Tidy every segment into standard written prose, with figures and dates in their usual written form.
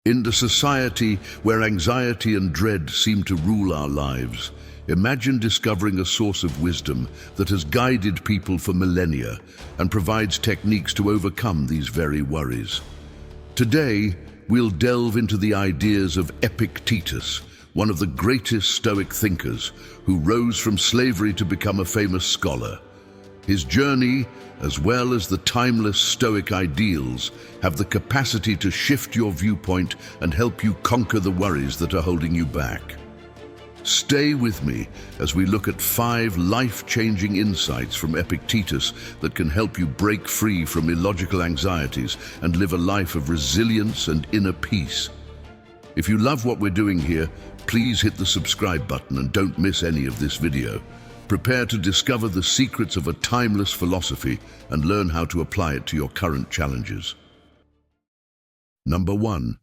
In a society where anxiety and dread seem to rule our lives, imagine discovering a source of wisdom that has guided people for millennia and provides techniques to overcome these very worries. Today, we'll delve into the ideas of Epictetus, one of the greatest Stoic thinkers who rose from slavery to become a famous scholar. His journey, as well as the timeless Stoic ideals, have the capacity to shift your viewpoint and help you conquer the worries that are holding you back. Stay with me as we look at 5 life-changing insights from Epictetus that can help you break free from illogical anxieties and live a life of resilience and inner peace. If you love what we're doing here, please hit the subscribe button and don't miss any of this video. Prepare to discover the secrets of a timeless philosophy and learn how to apply it to your current challenges. Number 1.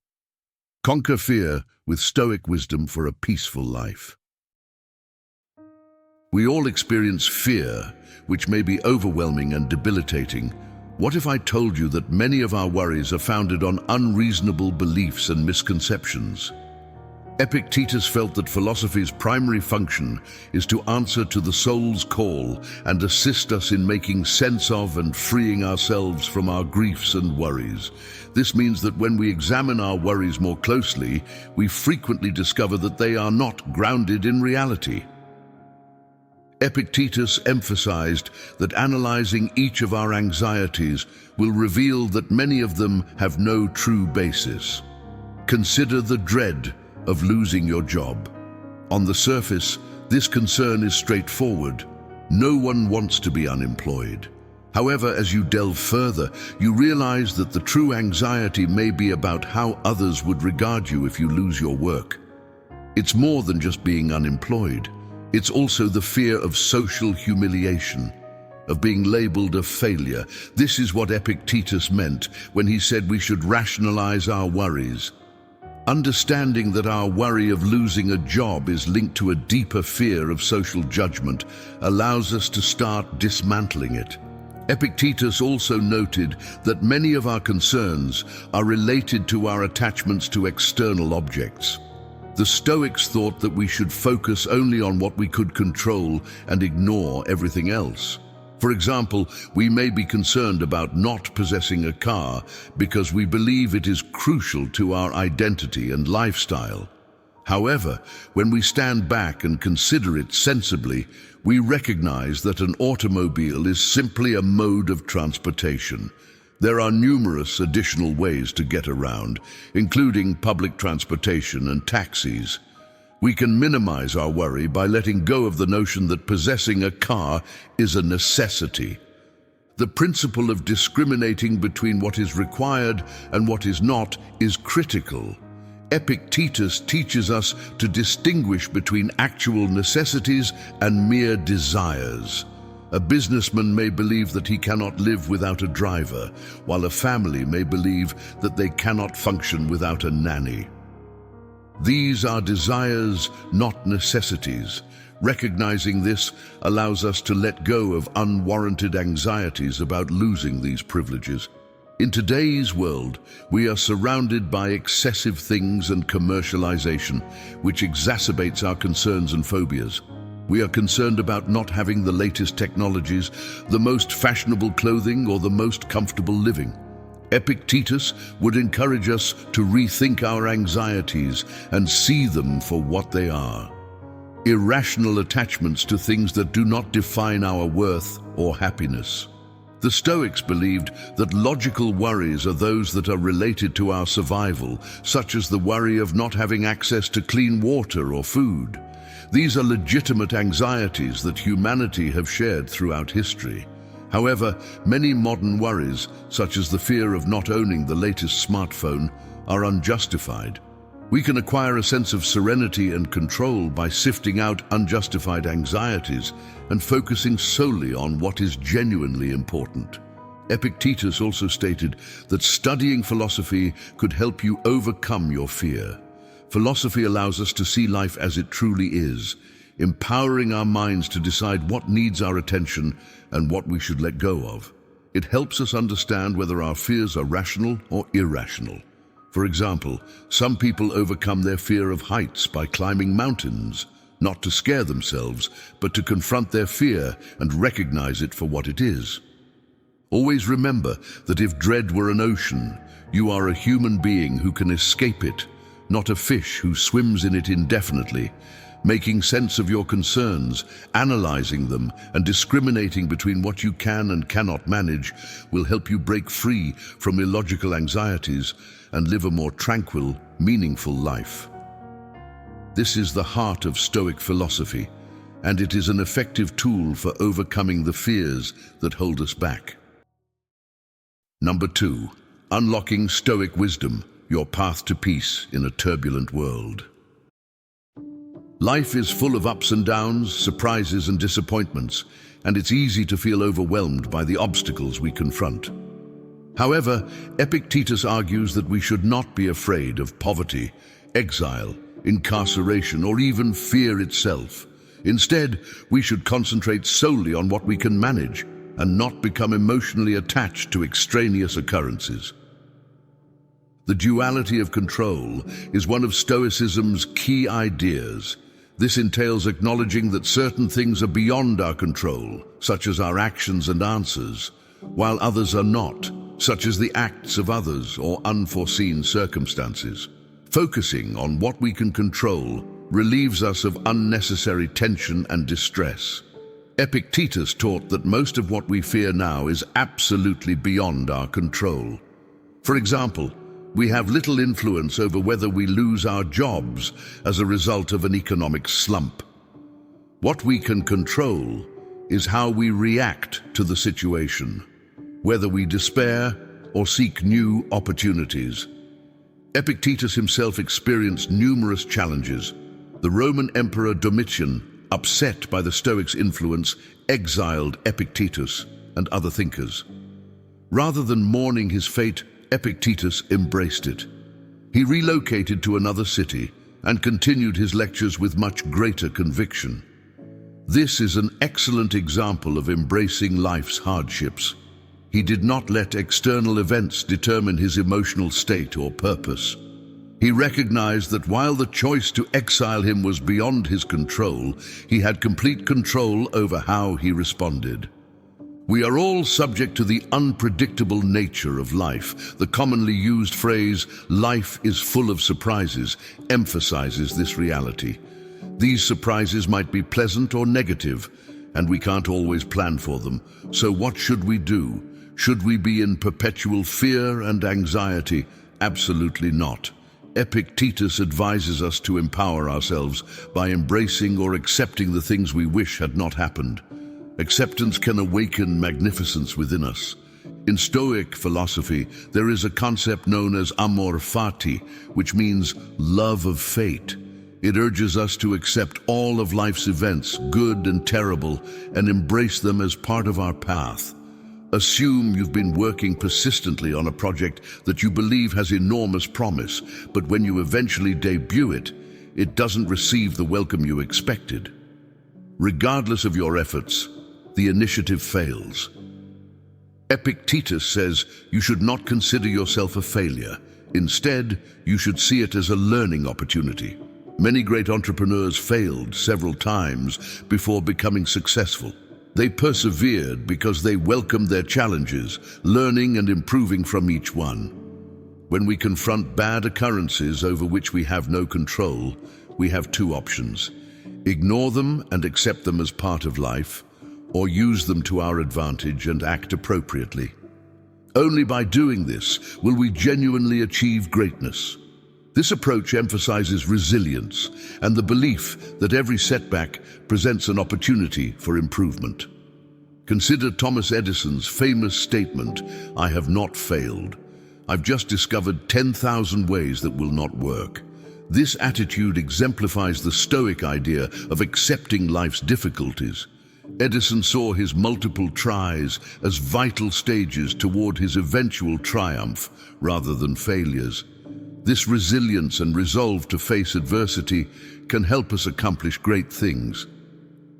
Conquer fear with Stoic wisdom for a peaceful life. We all experience fear, which may be overwhelming and debilitating. What if I told you that many of our worries are founded on unreasonable beliefs and misconceptions? Epictetus felt that philosophy's primary function is to answer to the soul's call and assist us in making sense of and freeing ourselves from our griefs and worries. This means that when we examine our worries more closely, we frequently discover that they are not grounded in reality. Epictetus emphasized that analyzing each of our anxieties will reveal that many of them have no true basis. Consider the dread of losing your job. On the surface, this concern is straightforward. No one wants to be unemployed. However, as you delve further, you realize that the true anxiety may be about how others would regard you if you lose your work. It's more than just being unemployed. It's also the fear of social humiliation, of being labeled a failure. This is what Epictetus meant when he said we should rationalize our worries. Understanding that our worry of losing a job is linked to a deeper fear of social judgment allows us to start dismantling it. Epictetus also noted that many of our concerns are related to our attachments to external objects. The Stoics thought that we should focus only on what we could control and ignore everything else. For example, we may be concerned about not possessing a car because we believe it is crucial to our identity and lifestyle. However, when we stand back and consider it sensibly, we recognize that an automobile is simply a mode of transportation. There are numerous additional ways to get around, including public transportation and taxis. We can minimize our worry by letting go of the notion that possessing a car is a necessity. The principle of discriminating between what is required and what is not is critical. Epictetus teaches us to distinguish between actual necessities and mere desires. A businessman may believe that he cannot live without a driver, while a family may believe that they cannot function without a nanny. These are desires, not necessities. Recognizing this allows us to let go of unwarranted anxieties about losing these privileges. In today's world, we are surrounded by excessive things and commercialization, which exacerbates our concerns and phobias. We are concerned about not having the latest technologies, the most fashionable clothing, or the most comfortable living. Epictetus would encourage us to rethink our anxieties and see them for what they are: irrational attachments to things that do not define our worth or happiness. The Stoics believed that logical worries are those that are related to our survival, such as the worry of not having access to clean water or food. These are legitimate anxieties that humanity have shared throughout history. However, many modern worries, such as the fear of not owning the latest smartphone, are unjustified. We can acquire a sense of serenity and control by sifting out unjustified anxieties and focusing solely on what is genuinely important. Epictetus also stated that studying philosophy could help you overcome your fear. Philosophy allows us to see life as it truly is, empowering our minds to decide what needs our attention and what we should let go of. It helps us understand whether our fears are rational or irrational. For example, some people overcome their fear of heights by climbing mountains, not to scare themselves, but to confront their fear and recognize it for what it is. Always remember that if dread were an ocean, you are a human being who can escape it, not a fish who swims in it indefinitely. Making sense of your concerns, analyzing them, and discriminating between what you can and cannot manage will help you break free from illogical anxieties and live a more tranquil, meaningful life. This is the heart of Stoic philosophy, and it is an effective tool for overcoming the fears that hold us back. Number 2, unlocking Stoic wisdom, your path to peace in a turbulent world. Life is full of ups and downs, surprises and disappointments, and it's easy to feel overwhelmed by the obstacles we confront. However, Epictetus argues that we should not be afraid of poverty, exile, incarceration, or even fear itself. Instead, we should concentrate solely on what we can manage and not become emotionally attached to extraneous occurrences. The duality of control is one of Stoicism's key ideas. This entails acknowledging that certain things are beyond our control, such as our actions and answers, while others are not, such as the acts of others or unforeseen circumstances. Focusing on what we can control relieves us of unnecessary tension and distress. Epictetus taught that most of what we fear now is absolutely beyond our control. For example, we have little influence over whether we lose our jobs as a result of an economic slump. What we can control is how we react to the situation, whether we despair or seek new opportunities. Epictetus himself experienced numerous challenges. The Roman Emperor Domitian, upset by the Stoics' influence, exiled Epictetus and other thinkers. Rather than mourning his fate, Epictetus embraced it. He relocated to another city and continued his lectures with much greater conviction. This is an excellent example of embracing life's hardships. He did not let external events determine his emotional state or purpose. He recognized that while the choice to exile him was beyond his control, he had complete control over how he responded. We are all subject to the unpredictable nature of life. The commonly used phrase, "life is full of surprises," emphasizes this reality. These surprises might be pleasant or negative, and we can't always plan for them. So what should we do? Should we be in perpetual fear and anxiety? Absolutely not. Epictetus advises us to empower ourselves by embracing or accepting the things we wish had not happened. Acceptance can awaken magnificence within us. In Stoic philosophy, there is a concept known as amor fati, which means love of fate. It urges us to accept all of life's events, good and terrible, and embrace them as part of our path. Assume you've been working persistently on a project that you believe has enormous promise, but when you eventually debut it, it doesn't receive the welcome you expected. Regardless of your efforts, the initiative fails. Epictetus says you should not consider yourself a failure. Instead, you should see it as a learning opportunity. Many great entrepreneurs failed several times before becoming successful. They persevered because they welcomed their challenges, learning and improving from each one. When we confront bad occurrences over which we have no control, we have two options: ignore them and accept them as part of life, or use them to our advantage and act appropriately. Only by doing this will we genuinely achieve greatness. This approach emphasizes resilience and the belief that every setback presents an opportunity for improvement. Consider Thomas Edison's famous statement, "I have not failed. I've just discovered 10,000 ways that will not work." This attitude exemplifies the Stoic idea of accepting life's difficulties. Edison saw his multiple tries as vital stages toward his eventual triumph rather than failures. This resilience and resolve to face adversity can help us accomplish great things.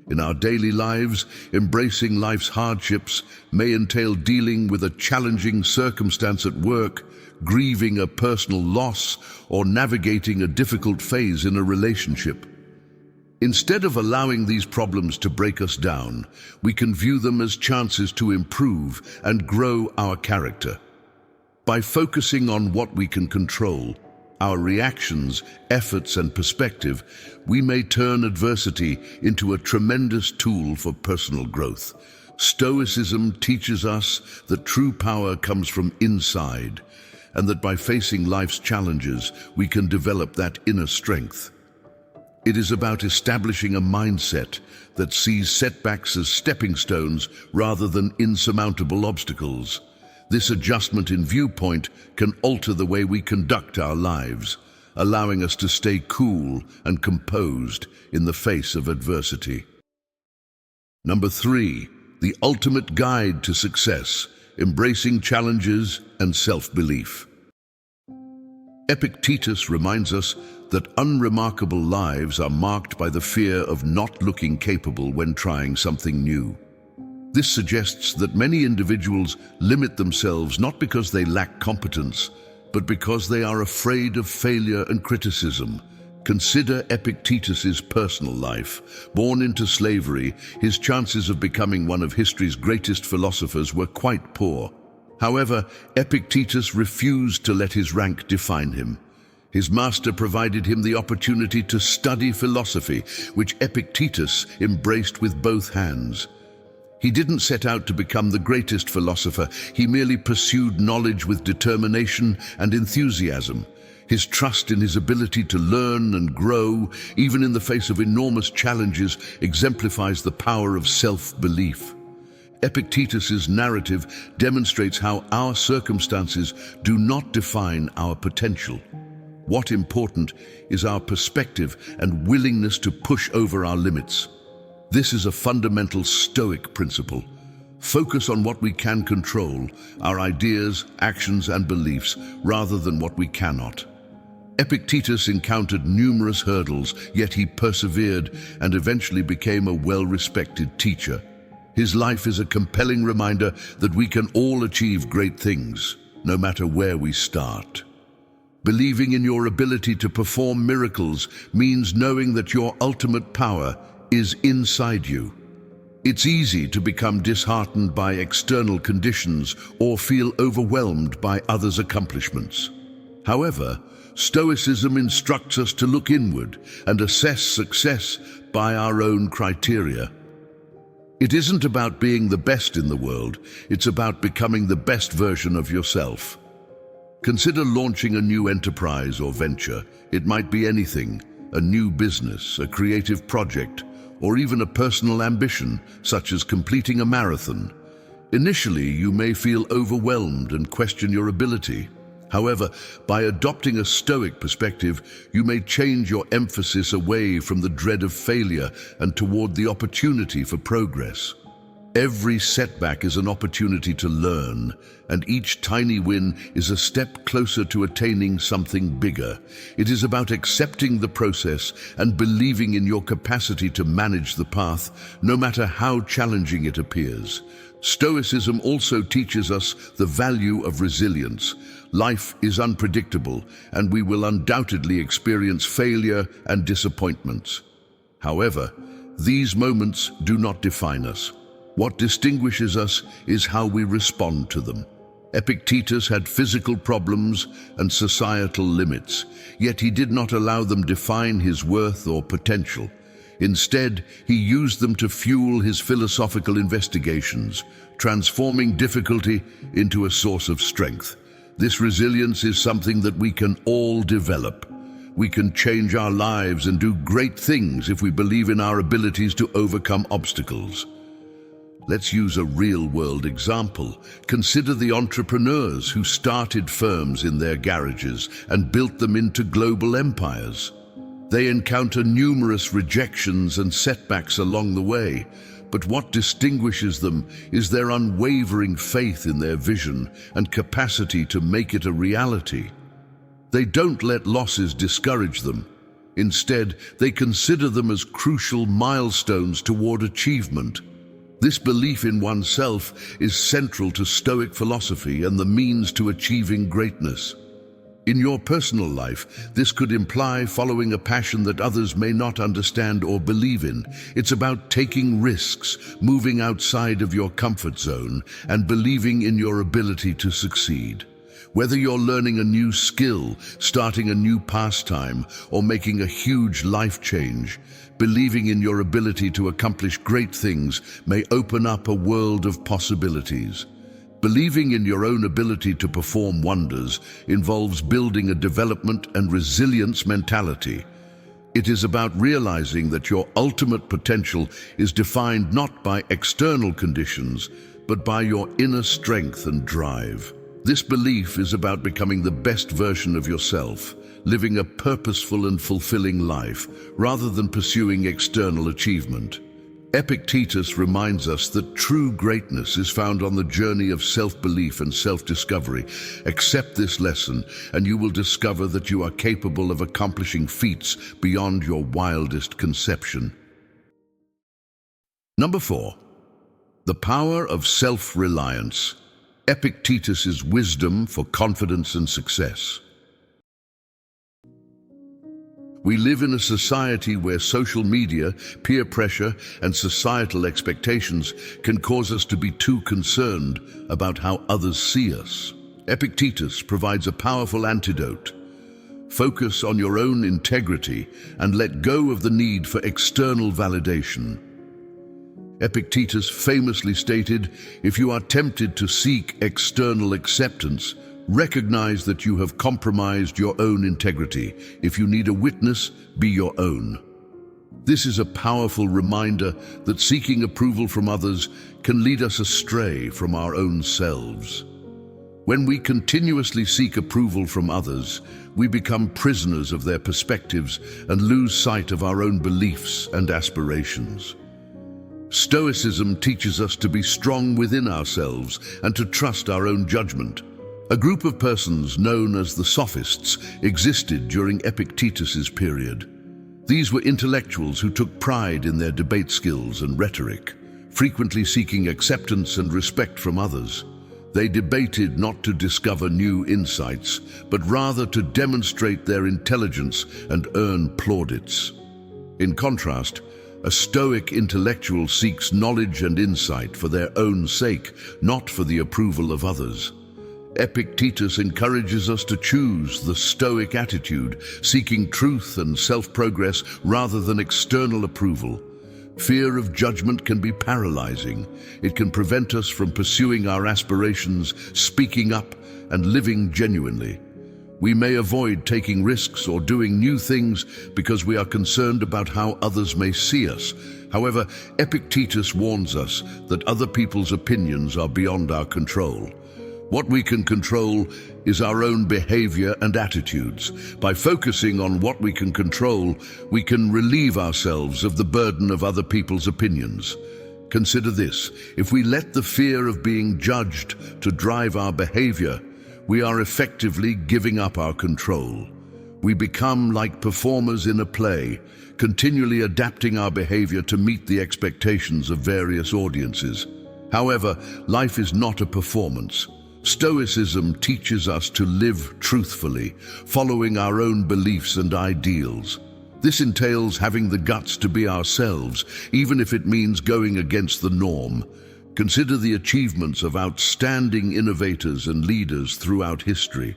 In our daily lives, embracing life's hardships may entail dealing with a challenging circumstance at work, grieving a personal loss, or navigating a difficult phase in a relationship. Instead of allowing these problems to break us down, we can view them as chances to improve and grow our character. By focusing on what we can control, our reactions, efforts, and perspective, we may turn adversity into a tremendous tool for personal growth. Stoicism teaches us that true power comes from inside, and that by facing life's challenges, we can develop that inner strength. It is about establishing a mindset that sees setbacks as stepping stones rather than insurmountable obstacles. This adjustment in viewpoint can alter the way we conduct our lives, allowing us to stay cool and composed in the face of adversity. Number 3, the ultimate guide to success, embracing challenges and self-belief. Epictetus reminds us that unremarkable lives are marked by the fear of not looking capable when trying something new. This suggests that many individuals limit themselves not because they lack competence, but because they are afraid of failure and criticism. Consider Epictetus's personal life. Born into slavery, his chances of becoming one of history's greatest philosophers were quite poor. However, Epictetus refused to let his rank define him. His master provided him the opportunity to study philosophy, which Epictetus embraced with both hands. He didn't set out to become the greatest philosopher, he merely pursued knowledge with determination and enthusiasm. His trust in his ability to learn and grow, even in the face of enormous challenges, exemplifies the power of self-belief. Epictetus's narrative demonstrates how our circumstances do not define our potential. What's important is our perspective and willingness to push over our limits. This is a fundamental Stoic principle. Focus on what we can control, our ideas, actions, and beliefs, rather than what we cannot. Epictetus encountered numerous hurdles, yet he persevered and eventually became a well-respected teacher. His life is a compelling reminder that we can all achieve great things, no matter where we start. Believing in your ability to perform miracles means knowing that your ultimate power is inside you. It's easy to become disheartened by external conditions or feel overwhelmed by others' accomplishments. However, Stoicism instructs us to look inward and assess success by our own criteria. It isn't about being the best in the world, it's about becoming the best version of yourself. Consider launching a new enterprise or venture. It might be anything, a new business, a creative project, or even a personal ambition, such as completing a marathon. Initially, you may feel overwhelmed and question your ability. However, by adopting a Stoic perspective, you may change your emphasis away from the dread of failure and toward the opportunity for progress. Every setback is an opportunity to learn, and each tiny win is a step closer to attaining something bigger. It is about accepting the process and believing in your capacity to manage the path, no matter how challenging it appears. Stoicism also teaches us the value of resilience. Life is unpredictable, and we will undoubtedly experience failure and disappointments. However, these moments do not define us. What distinguishes us is how we respond to them. Epictetus had physical problems and societal limits, yet he did not allow them define his worth or potential. Instead, he used them to fuel his philosophical investigations, transforming difficulty into a source of strength. This resilience is something that we can all develop. We can change our lives and do great things if we believe in our abilities to overcome obstacles. Let's use a real-world example. Consider the entrepreneurs who started firms in their garages and built them into global empires. They encounter numerous rejections and setbacks along the way, but what distinguishes them is their unwavering faith in their vision and capacity to make it a reality. They don't let losses discourage them. Instead, they consider them as crucial milestones toward achievement. This belief in oneself is central to Stoic philosophy and the means to achieving greatness. In your personal life, this could imply following a passion that others may not understand or believe in. It's about taking risks, moving outside of your comfort zone, and believing in your ability to succeed. Whether you're learning a new skill, starting a new pastime, or making a huge life change, believing in your ability to accomplish great things may open up a world of possibilities. Believing in your own ability to perform wonders involves building a development and resilience mentality. It is about realizing that your ultimate potential is defined not by external conditions, but by your inner strength and drive. This belief is about becoming the best version of yourself, living a purposeful and fulfilling life, rather than pursuing external achievement. Epictetus reminds us that true greatness is found on the journey of self-belief and self-discovery. Accept this lesson, and you will discover that you are capable of accomplishing feats beyond your wildest conception. Number 4. The power of self-reliance. Epictetus's wisdom for confidence and success. We live in a society where social media, peer pressure, and societal expectations can cause us to be too concerned about how others see us. Epictetus provides a powerful antidote. Focus on your own integrity and let go of the need for external validation. Epictetus famously stated, "If you are tempted to seek external acceptance, recognize that you have compromised your own integrity. If you need a witness, be your own." This is a powerful reminder that seeking approval from others can lead us astray from our own selves. When we continuously seek approval from others, we become prisoners of their perspectives and lose sight of our own beliefs and aspirations. Stoicism teaches us to be strong within ourselves and to trust our own judgment. A group of persons known as the Sophists existed during Epictetus's period. These were intellectuals who took pride in their debate skills and rhetoric, frequently seeking acceptance and respect from others. They debated not to discover new insights, but rather to demonstrate their intelligence and earn plaudits. In contrast, a Stoic intellectual seeks knowledge and insight for their own sake, not for the approval of others. Epictetus encourages us to choose the Stoic attitude, seeking truth and self-progress rather than external approval. Fear of judgment can be paralyzing. It can prevent us from pursuing our aspirations, speaking up, and living genuinely. We may avoid taking risks or doing new things because we are concerned about how others may see us. However, Epictetus warns us that other people's opinions are beyond our control. What we can control is our own behavior and attitudes. By focusing on what we can control, we can relieve ourselves of the burden of other people's opinions. Consider this: if we let the fear of being judged to drive our behavior, we are effectively giving up our control. We become like performers in a play, continually adapting our behavior to meet the expectations of various audiences. However, life is not a performance. Stoicism teaches us to live truthfully, following our own beliefs and ideals. This entails having the guts to be ourselves, even if it means going against the norm. Consider the achievements of outstanding innovators and leaders throughout history.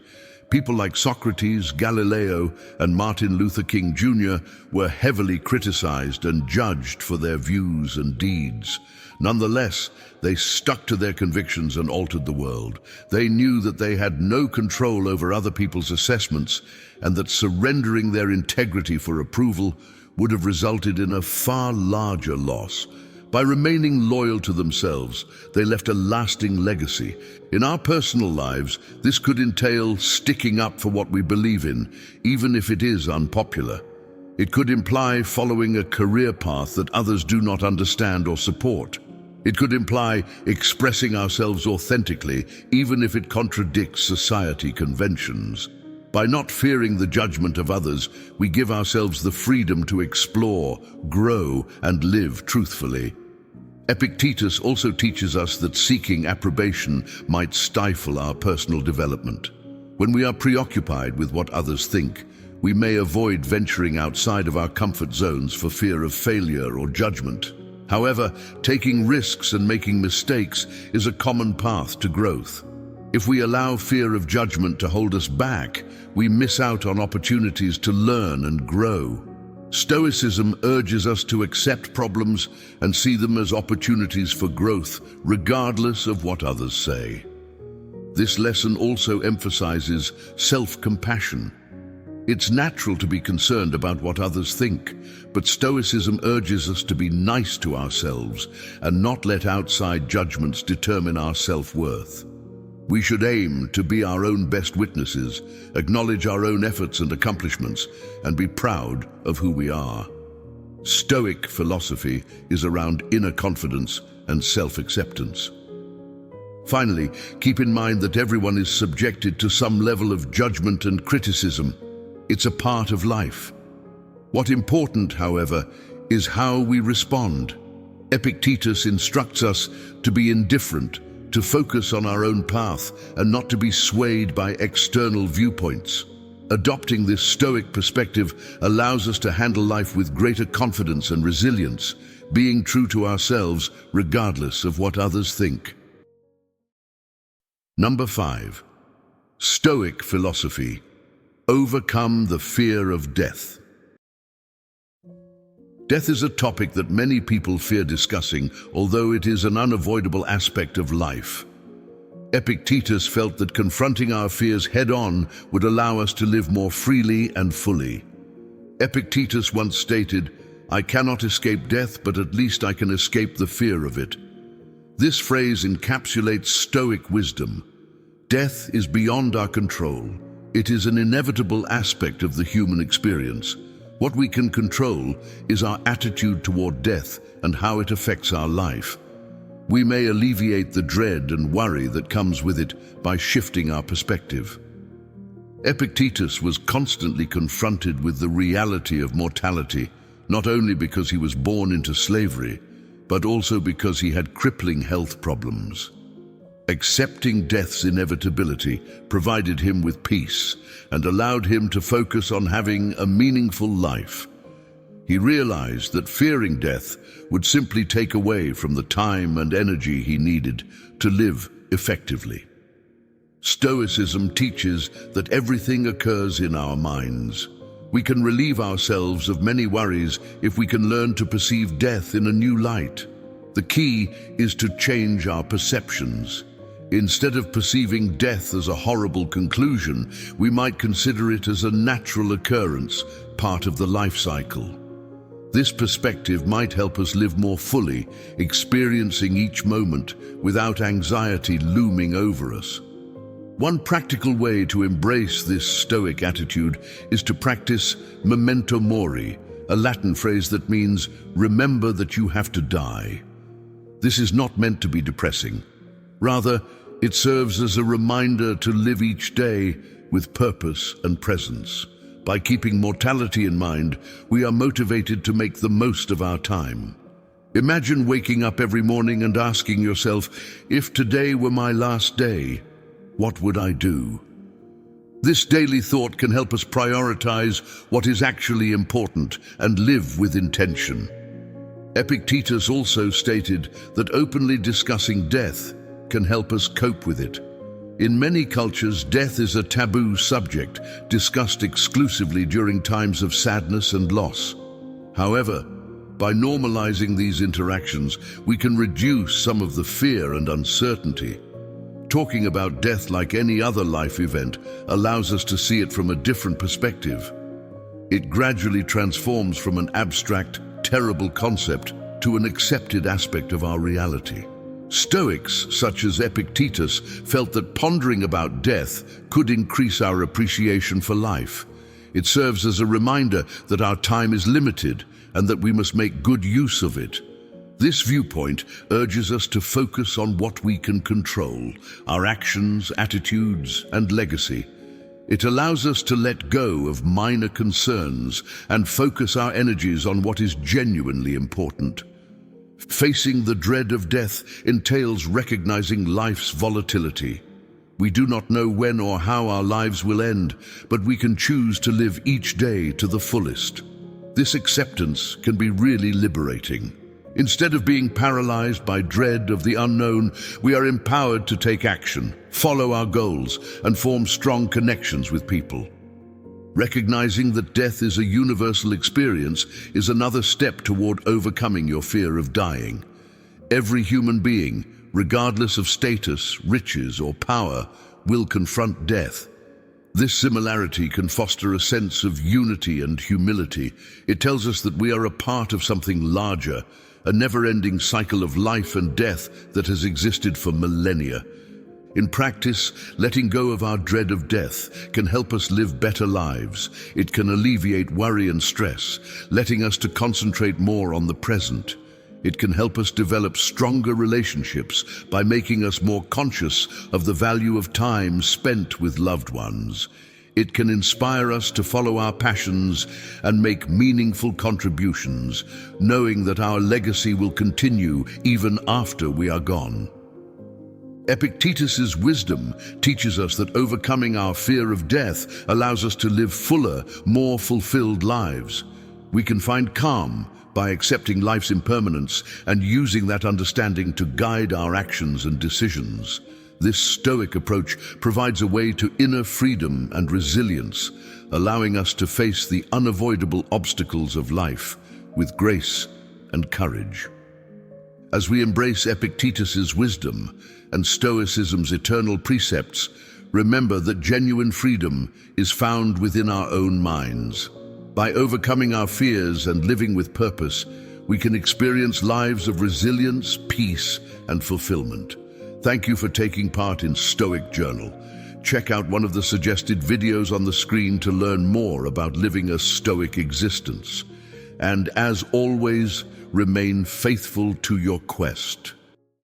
People like Socrates, Galileo, and Martin Luther King Jr. were heavily criticized and judged for their views and deeds. Nonetheless, they stuck to their convictions and altered the world. They knew that they had no control over other people's assessments, and that surrendering their integrity for approval would have resulted in a far larger loss. By remaining loyal to themselves, they left a lasting legacy. In our personal lives, this could entail sticking up for what we believe in, even if it is unpopular. It could imply following a career path that others do not understand or support. It could imply expressing ourselves authentically, even if it contradicts society conventions. By not fearing the judgment of others, we give ourselves the freedom to explore, grow, and live truthfully. Epictetus also teaches us that seeking approbation might stifle our personal development. When we are preoccupied with what others think, we may avoid venturing outside of our comfort zones for fear of failure or judgment. However, taking risks and making mistakes is a common path to growth. If we allow fear of judgment to hold us back, we miss out on opportunities to learn and grow. Stoicism urges us to accept problems and see them as opportunities for growth, regardless of what others say. This lesson also emphasizes self-compassion. It's natural to be concerned about what others think, but Stoicism urges us to be nice to ourselves and not let outside judgments determine our self-worth. We should aim to be our own best witnesses, acknowledge our own efforts and accomplishments, and be proud of who we are. Stoic philosophy is around inner confidence and self-acceptance. Finally, keep in mind that everyone is subjected to some level of judgment and criticism. It's a part of life. What's important, however, is how we respond. Epictetus instructs us to be indifferent, to focus on our own path, and not to be swayed by external viewpoints. Adopting this Stoic perspective allows us to handle life with greater confidence and resilience, being true to ourselves regardless of what others think. Number 5. Stoic philosophy. Overcome the fear of death. Death is a topic that many people fear discussing, although it is an unavoidable aspect of life. Epictetus felt that confronting our fears head-on would allow us to live more freely and fully. Epictetus once stated, "I cannot escape death, but at least I can escape the fear of it." This phrase encapsulates Stoic wisdom. Death is beyond our control. It is an inevitable aspect of the human experience. What we can control is our attitude toward death and how it affects our life. We may alleviate the dread and worry that comes with it by shifting our perspective. Epictetus was constantly confronted with the reality of mortality, not only because he was born into slavery, but also because he had crippling health problems. Accepting death's inevitability provided him with peace and allowed him to focus on having a meaningful life. He realized that fearing death would simply take away from the time and energy he needed to live effectively. Stoicism teaches that everything occurs in our minds. We can relieve ourselves of many worries if we can learn to perceive death in a new light. The key is to change our perceptions. Instead of perceiving death as a horrible conclusion, we might consider it as a natural occurrence, part of the life cycle. This perspective might help us live more fully, experiencing each moment without anxiety looming over us. One practical way to embrace this Stoic attitude is to practice memento mori, a Latin phrase that means remember that you have to die. This is not meant to be depressing. Rather, it serves as a reminder to live each day with purpose and presence. By keeping mortality in mind, we are motivated to make the most of our time. Imagine waking up every morning and asking yourself, if today were my last day, what would I do? This daily thought can help us prioritize what is actually important and live with intention. Epictetus also stated that openly discussing death can help us cope with it. In many cultures, death is a taboo subject, discussed exclusively during times of sadness and loss. However, by normalizing these interactions, we can reduce some of the fear and uncertainty. Talking about death like any other life event allows us to see it from a different perspective. It gradually transforms from an abstract, terrible concept to an accepted aspect of our reality. Stoics, such as Epictetus, felt that pondering about death could increase our appreciation for life. It serves as a reminder that our time is limited and that we must make good use of it. This viewpoint urges us to focus on what we can control, our actions, attitudes, and legacy. It allows us to let go of minor concerns and focus our energies on what is genuinely important. Facing the dread of death entails recognizing life's volatility. We do not know when or how our lives will end, but we can choose to live each day to the fullest. This acceptance can be really liberating. Instead of being paralyzed by dread of the unknown, we are empowered to take action, follow our goals, and form strong connections with people. Recognizing that death is a universal experience is another step toward overcoming your fear of dying. Every human being, regardless of status, riches, or power, will confront death. This similarity can foster a sense of unity and humility. It tells us that we are a part of something larger, a never-ending cycle of life and death that has existed for millennia. In practice, letting go of our dread of death can help us live better lives. It can alleviate worry and stress, letting us to concentrate more on the present. It can help us develop stronger relationships by making us more conscious of the value of time spent with loved ones. It can inspire us to follow our passions and make meaningful contributions, knowing that our legacy will continue even after we are gone. Epictetus's wisdom teaches us that overcoming our fear of death allows us to live fuller, more fulfilled lives. We can find calm by accepting life's impermanence and using that understanding to guide our actions and decisions. This Stoic approach provides a way to inner freedom and resilience, allowing us to face the unavoidable obstacles of life with grace and courage. As we embrace Epictetus's wisdom and Stoicism's eternal precepts, remember that genuine freedom is found within our own minds. By overcoming our fears and living with purpose, we can experience lives of resilience, peace, and fulfillment. Thank you for taking part in Stoic Journal. Check out one of the suggested videos on the screen to learn more about living a Stoic existence. And as always, remain faithful to your quest.